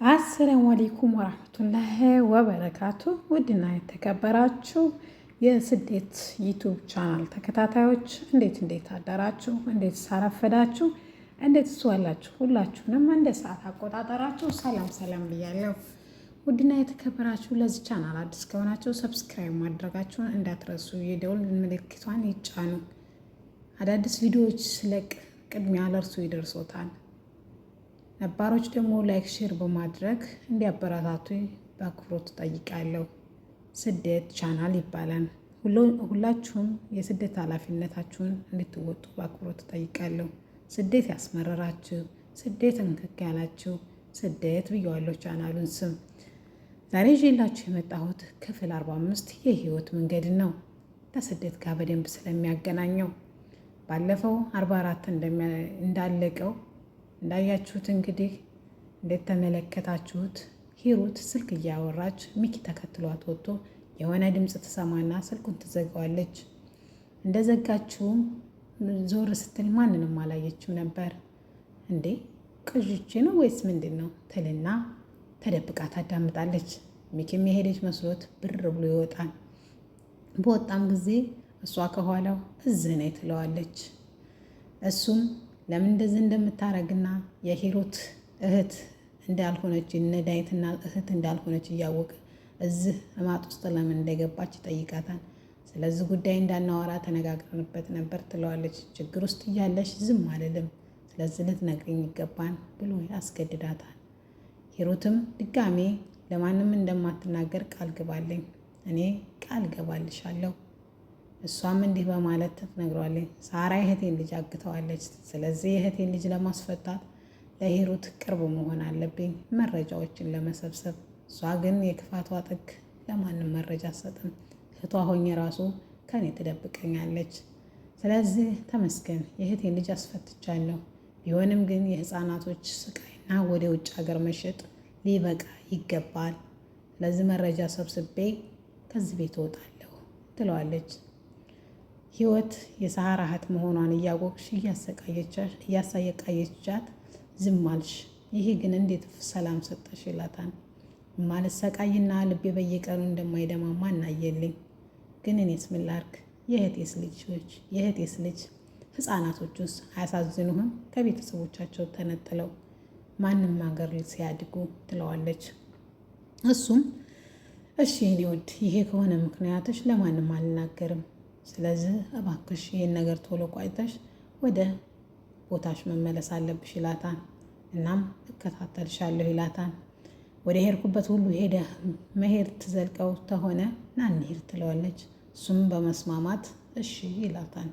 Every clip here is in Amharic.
አሰላሙ አለይኩም ወራህመቱላሂ ወበረካቱ። ውድና የተከበራችሁ የስደት ዩቱብ ቻናል ተከታታዮች እንዴት አዳራችሁ? እንዴት ሳረፈዳችሁ? እንዴት ስዋላችሁ? ሁላችሁንም እንደ ሰዓት አቆጣጠራችሁ ሰላም ብያለሁ። ውድና የተከበራችሁ ለዚህ ቻናል አዲስ ከሆናችሁ ሰብስክራይብ ማድረጋችሁን እንዳትረሱ፣ የደውል ምልክቷን ይጫኑ። አዳዲስ ቪዲዮዎች ስለቅ ቅድሚያ ለእርሱ ይደርሶታል። ነባሮች ደግሞ ላይክ ሼር በማድረግ እንዲያበረታቱ በአክብሮት ጠይቃለሁ። ስደት ቻናል ይባላል። ሁላችሁም የስደት ኃላፊነታችሁን እንድትወጡ በአክብሮት ጠይቃለሁ። ስደት ያስመረራችሁ፣ ስደት እንክክ ያላችሁ ስደት ብየዋለሁ ቻናሉን ስም። ዛሬ ይዤላችሁ የመጣሁት ክፍል 45 የህይወት መንገድ ነው። ከስደት ጋር በደንብ ስለሚያገናኘው ባለፈው 44 እንዳለቀው እንዳያችሁት እንግዲህ እንደተመለከታችሁት ሂሩት ስልክ እያወራች ሚኪ ተከትሏት ወጥቶ የሆነ ድምፅ ትሰማና ስልኩን ትዘጋዋለች። እንደዘጋችውም ዞር ስትል ማንንም አላየችም ነበር። እንዴ ቅዥቼ ነው ወይስ ምንድን ነው ትልና ተደብቃ ታዳምጣለች። ሚኪም የሄደች መስሎት ብር ብሎ ይወጣል። በወጣም ጊዜ እሷ ከኋላው እዝህ ነይ ትለዋለች። እሱም ለምን እንደዚህ እንደምታረግና የሂሩት እህት እንዳልሆነች ነዳይትና እህት እንዳልሆነች እያወቀ እዚህ እማጥ ውስጥ ለምን እንደገባች ይጠይቃታል። ስለዚህ ጉዳይ እንዳናወራ ተነጋግረንበት ነበር ትለዋለች። ችግር ውስጥ እያለሽ ዝም አልልም፣ ስለዚህ ልትነግሪኝ ይገባል ብሎ ያስገድዳታል። ሂሩትም ድጋሜ ለማንም እንደማትናገር ቃል ግባልኝ፣ እኔ ቃል ገባልሻለሁ። እሷም እንዲህ በማለት ትነግሯለች። ሳራ የእህቴን ልጅ አግተዋለች። ስለዚህ የእህቴን ልጅ ለማስፈታት ለሂሩት ቅርብ መሆን አለብኝ መረጃዎችን ለመሰብሰብ። እሷ ግን የክፋቷ ጥግ ለማንም መረጃ አትሰጥም። እህቷ ሆኜ ራሱ ከኔ ትደብቀኛለች። ስለዚህ ተመስገን የእህቴን ልጅ አስፈትቻለሁ። ቢሆንም ግን የህፃናቶች ስቃይና ወደ ውጭ ሀገር መሸጥ ሊበቃ ይገባል። ስለዚህ መረጃ ሰብስቤ ከዚህ ቤት እወጣለሁ ትለዋለች። ህይወት የሳራ እህት መሆኗን እያወቅሽ እያሰቃየቻት ዝም አልሽ። ይሄ ግን እንዴት ሰላም ሰጠሽ ይላታል። ማልሰቃይና ልቤ በየቀኑ እንደማይደማ ማናየልኝ። ግን እኔስ ምን ላድርግ? የእህቴስ ልጅ ህፃናቶች ውስጥ አያሳዝኑህም? ከቤተሰቦቻቸው ተነጥለው ማንም ሀገር ሲያድጉ ትለዋለች። እሱም እሺ እኔ ውድ ይሄ ከሆነ ምክንያትሽ ለማንም አልናገርም። ስለዚህ እባክሽ ይህን ነገር ቶሎ ቋጭተሽ ወደ ቦታሽ መመለስ አለብሽ ይላታል። እናም እከታተልሻለሁ ይላታል። ወደ ሄድኩበት ሁሉ መሄድ ትዘልቀው ተሆነ ና እንሂድ ትለዋለች። እሱም በመስማማት እሺ ይላታል።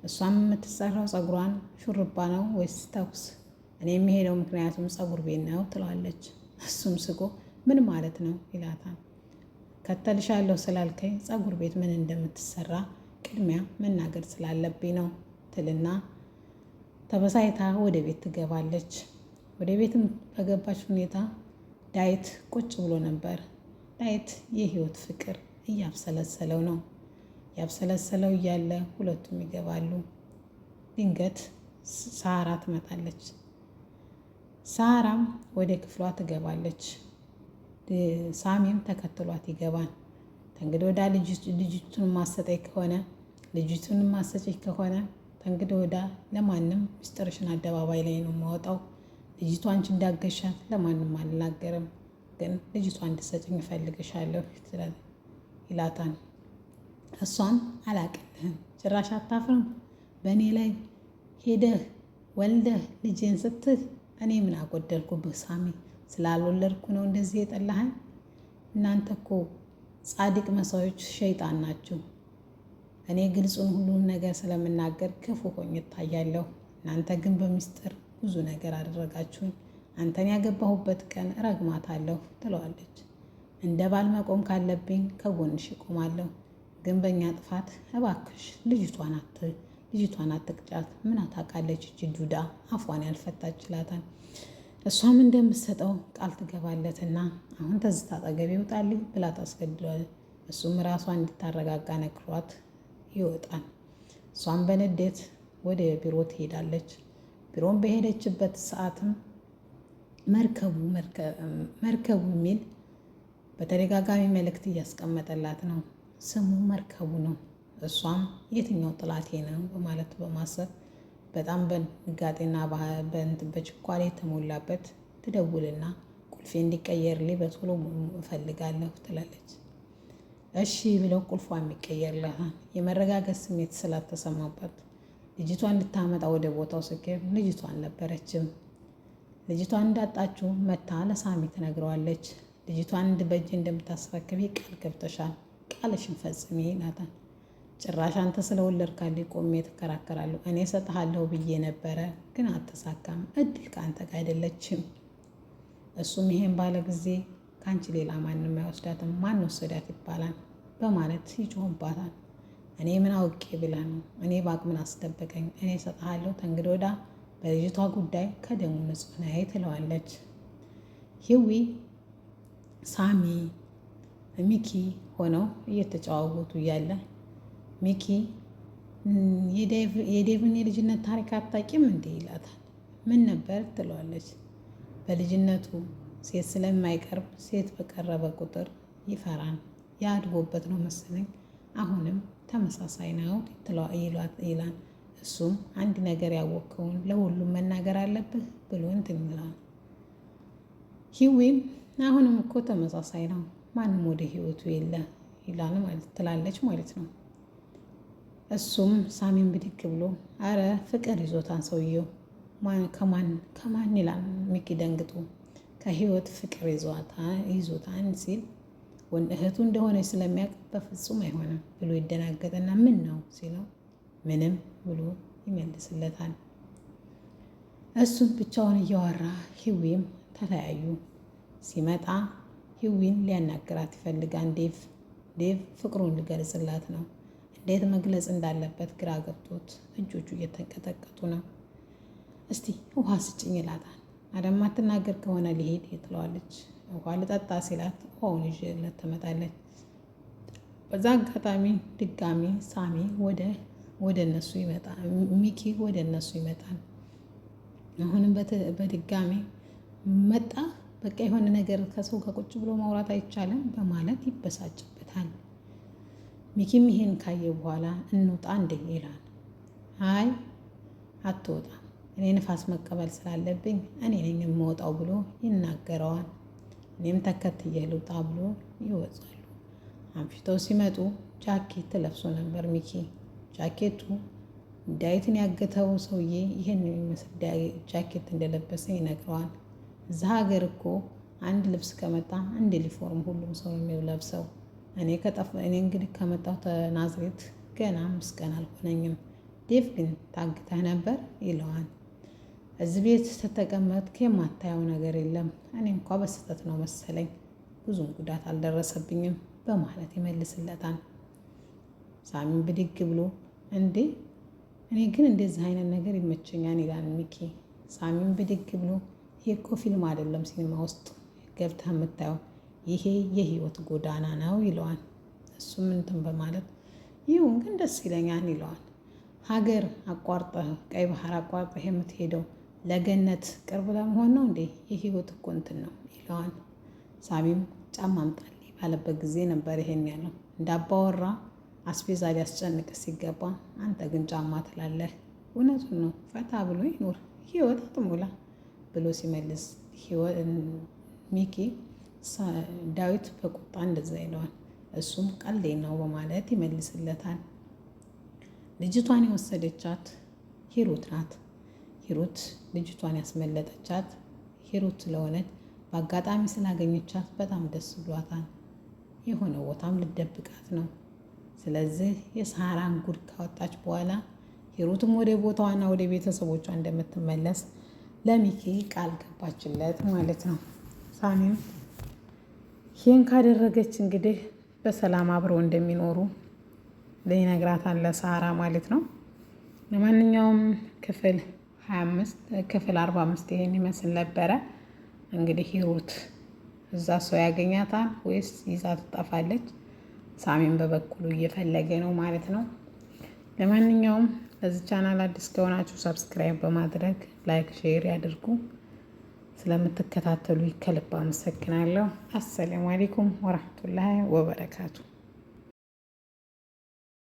እሷም የምትሰራው ፀጉሯን ሹርባ ነው ወይስ ተኩስ? እኔ የሚሄደው ምክንያቱም ፀጉር ቤት ነው ትለዋለች። እሱም ስቆ ምን ማለት ነው ይላታል። ከተልሻለሁ ስላልከኝ ፀጉር ቤት ምን እንደምትሰራ ቅድሚያ መናገር ስላለብኝ ነው ትልና ተበሳይታ ወደ ቤት ትገባለች። ወደ ቤትም በገባች ሁኔታ ዳዊት ቁጭ ብሎ ነበር። ዳዊት የህይወት ፍቅር እያብሰለሰለው ነው። ያብሰለሰለው እያለ ሁለቱም ይገባሉ። ድንገት ሳራ ትመጣለች። ሳራም ወደ ክፍሏ ትገባለች። ሳሚም ተከትሏት ይገባል። ተንግዲህ ወዳ ልጅቱን ማሰጠኝ ከሆነ ተንግዲህ ወዳ ለማንም ምስጢርሽን አደባባይ ላይ ነው የማወጣው። ልጅቷ አንቺ እንዳገሻት ለማንም አልናገርም፣ ግን ልጅቷ እንድትሰጭኝ እፈልግሻለሁ ይላታል። እሷም አላቅልህም፣ ጭራሽ አታፍርም? በእኔ ላይ ሄደህ ወልደህ ልጄን ስትል እኔ ምን አጎደልኩብህ? ሳሚ ስላልወለድኩ ነው እንደዚህ የጠላኸኝ? እናንተ እኮ ጻድቅ መሳዮች ሸይጣን ናችሁ። እኔ ግልጹን ሁሉን ነገር ስለምናገር ክፉ ሆኜ እታያለሁ። እናንተ ግን በሚስጥር ብዙ ነገር አደረጋችሁኝ። አንተን ያገባሁበት ቀን እረግማታለሁ ትለዋለች። እንደ ባል መቆም ካለብኝ ከጎንሽ እቆማለሁ፣ ግን በእኛ ጥፋት እባክሽ ልጅቷን አትቅጫት። ምን ታውቃለች እቺ ዱዳ አፏን ያልፈታች ይላታል። እሷም እንደምትሰጠው ቃል ትገባለትና አሁን ተዝታ አጠገቤ ይውጣልኝ ብላ ታስገድደዋለች። እሱም ራሷን እንድታረጋጋ ነግሯት ይወጣል። እሷም በንዴት ወደ ቢሮ ትሄዳለች። ቢሮን በሄደችበት ሰዓትም መርከቡ የሚል በተደጋጋሚ መልእክት እያስቀመጠላት ነው። ስሙ መርከቡ ነው። እሷም የትኛው ጥላቴ ነው በማለት በማሰብ በጣም በድንጋጤና በችኳሌ የተሞላበት ትደውልና ቁልፌ እንዲቀየርልኝ በቶሎ እፈልጋለሁ ትላለች። እሺ ብለው ቁልፏ የሚቀየርላታል። የመረጋገጥ ስሜት ስላልተሰማበት ልጅቷን እንድታመጣ ወደ ቦታው ስትሄድ ልጅቷ አልነበረችም። ልጅቷን እንዳጣችው መታ ለሳሚ ትነግረዋለች። ልጅቷን በእጅ እንደምታስረክቢ ቃል ገብተሻል፣ ቃልሽን ፈጽሚ ይላታል። ጭራሽ አንተ ስለወለድካልኝ ቆሜ ትከራከራለሁ። እኔ እሰጥሃለሁ ብዬ ነበረ ግን አልተሳካም። እድል ከአንተ ጋር አይደለችም። እሱም ይሄን ባለ ጊዜ ከአንቺ ሌላ ማንም አይወስዳትም፣ ማን ወሰዳት ይባላል በማለት ይጮህባታል። እኔ ምን አውቄ ብላ ነው? እኔ በአቅምን አስደበቀኝ። እኔ እሰጥሃለሁ ተንግዶ ወዳ በልጅቷ ጉዳይ ከደሙ ንጹህ ነይ ትለዋለች። ሂዊ ሳሚ ሚኪ ሆነው እየተጨዋወቱ እያለ ሚኪ የዴቭን የልጅነት ታሪክ አታውቂም እንዴ ይላታል። ምን ነበር ትለዋለች። በልጅነቱ ሴት ስለማይቀርብ ሴት በቀረበ ቁጥር ይፈራል። ያድጎበት ነው መሰለኝ። አሁንም ተመሳሳይ ነው ይላል። እሱም አንድ ነገር ያወቅከውን ለሁሉም መናገር አለብህ ብሎ እንትን ይላል። ሂዊም አሁንም እኮ ተመሳሳይ ነው፣ ማንም ወደ ህይወቱ የለ ይላል ትላለች ማለት ነው። እሱም ሳሚን ብድግ ብሎ አረ ፍቅር ይዞታን ሰውየው ከማን ይላል። ሚኪ ደንግጦ ከህይወት ፍቅር ይዞታን ሲል እህቱ እንደሆነች ስለሚያውቅ በፍጹም አይሆንም ብሎ ይደናገጥና ምን ነው ሲለው ምንም ብሎ ይመልስለታል። እሱም ብቻውን እያወራ ሂዊም ተለያዩ። ሲመጣ ሂዊን ሊያናግራት ይፈልጋል። ዴቭ ፍቅሩን ሊገልጽላት ነው። እንዴት መግለጽ እንዳለበት ግራ ገብቶት እጆቹ እየተንቀጠቀጡ ነው። እስቲ ውሃ ስጭኝ ይላታል። አደማትናገር ከሆነ ሊሄድ ትለዋለች። ውሃ ልጠጣ ሲላት ውሃውን ይዤለት ትመጣለች። በዛ አጋጣሚ ድጋሚ ሳሚ ወደ እነሱ ይመጣል። ሚኪ ወደ እነሱ ይመጣል። አሁንም በድጋሚ መጣ። በቃ የሆነ ነገር ከሰው ጋር ቁጭ ብሎ ማውራት አይቻልም በማለት ይበሳጭበታል። ሚኪም ይሄን ካየ በኋላ እንውጣ እንዴ ይላል። አይ አትወጣም፣ እኔ ንፋስ መቀበል ስላለብኝ እኔ ነኝ የምወጣው ብሎ ይናገረዋል። እኔም ተከትዬ ልውጣ ብሎ ይወጣሉ። አምሽተው ሲመጡ ጃኬት ለብሶ ነበር ሚኪ። ጃኬቱ ዳዊትን ያገተው ሰውዬ ይህን የሚመስል ጃኬት እንደለበሰ ይነግረዋል። እዛ ሀገር እኮ አንድ ልብስ ከመጣ አንድ ዩኒፎርም ሁሉም ሰው የሚለብሰው። እኔ እንግዲህ ከመጣሁ ተናዝሬት ገና 5 ቀን አልሆነኝም። ዴቭ ግን ታግተህ ነበር ይለዋል። እዚህ ቤት ስትቀመጥክ የማታየው ነገር የለም። እኔ እንኳ በስህተት ነው መሰለኝ ብዙም ጉዳት አልደረሰብኝም በማለት ይመልስለታል። ሳሚን ብድግ ብሎ እንዴ እኔ ግን እንደዚህ አይነት ነገር ይመቸኛል ይላል ሚኪ። ሳሚን ብድግ ብሎ ይሄ እኮ ፊልም አይደለም ሲኒማ ውስጥ ገብተህ የምታየው ይሄ የህይወት ጎዳና ነው ይለዋል። እሱም እንትን በማለት ይሁን ግን ደስ ይለኛል ይለዋል። ሀገር አቋርጠህ ቀይ ባህር አቋርጠህ የምትሄደው ለገነት ቅርብ ለመሆን ነው እንዴ? የህይወት እኮ እንትን ነው ይለዋል። ሳሚም ጫማ አምጣልኝ ባለበት ጊዜ ነበር ይሄን ያለው። እንዳባወራ አስቤዛ ሊያስጨንቅ ሲገባ አንተ ግን ጫማ ትላለህ። እውነቱን ነው፣ ፈታ ብሎ ይኖር ህይወት አትሞላ ብሎ ሲመልስ ሚኪ ዳዊት በቁጣ እንደዛ ይለዋል። እሱም ቀልዴ ነው በማለት ይመልስለታል። ልጅቷን የወሰደቻት ሂሩት ናት። ሂሩት ልጅቷን ያስመለጠቻት ሂሩት ስለሆነች በአጋጣሚ ስላገኘቻት በጣም ደስ ብሏታል። የሆነ ቦታም ልደብቃት ነው። ስለዚህ የሳራን ጉድ ካወጣች በኋላ ሂሩትም ወደ ቦታዋና ወደ ቤተሰቦቿ እንደምትመለስ ለሚኪ ቃል ገባችለት ማለት ነው። ሳሚም ይህን ካደረገች እንግዲህ በሰላም አብረው እንደሚኖሩ ይነግራታል ለሳራ ማለት ነው። ለማንኛውም ክፍል 45 ይሄን ይመስል ነበረ። እንግዲህ ሂሩት እዛ ሰው ያገኛታል ወይስ ይዛ ትጠፋለች? ሳሚን በበኩሉ እየፈለገ ነው ማለት ነው። ለማንኛውም ለዚህ ቻናል አዲስ ከሆናችሁ ሰብስክራይብ በማድረግ ላይክ፣ ሼር ያድርጉ። ስለምትከታተሉ ከልብ አመሰግናለሁ። አሰላሙ አለይኩም ወራህመቱላሂ ወበረካቱ።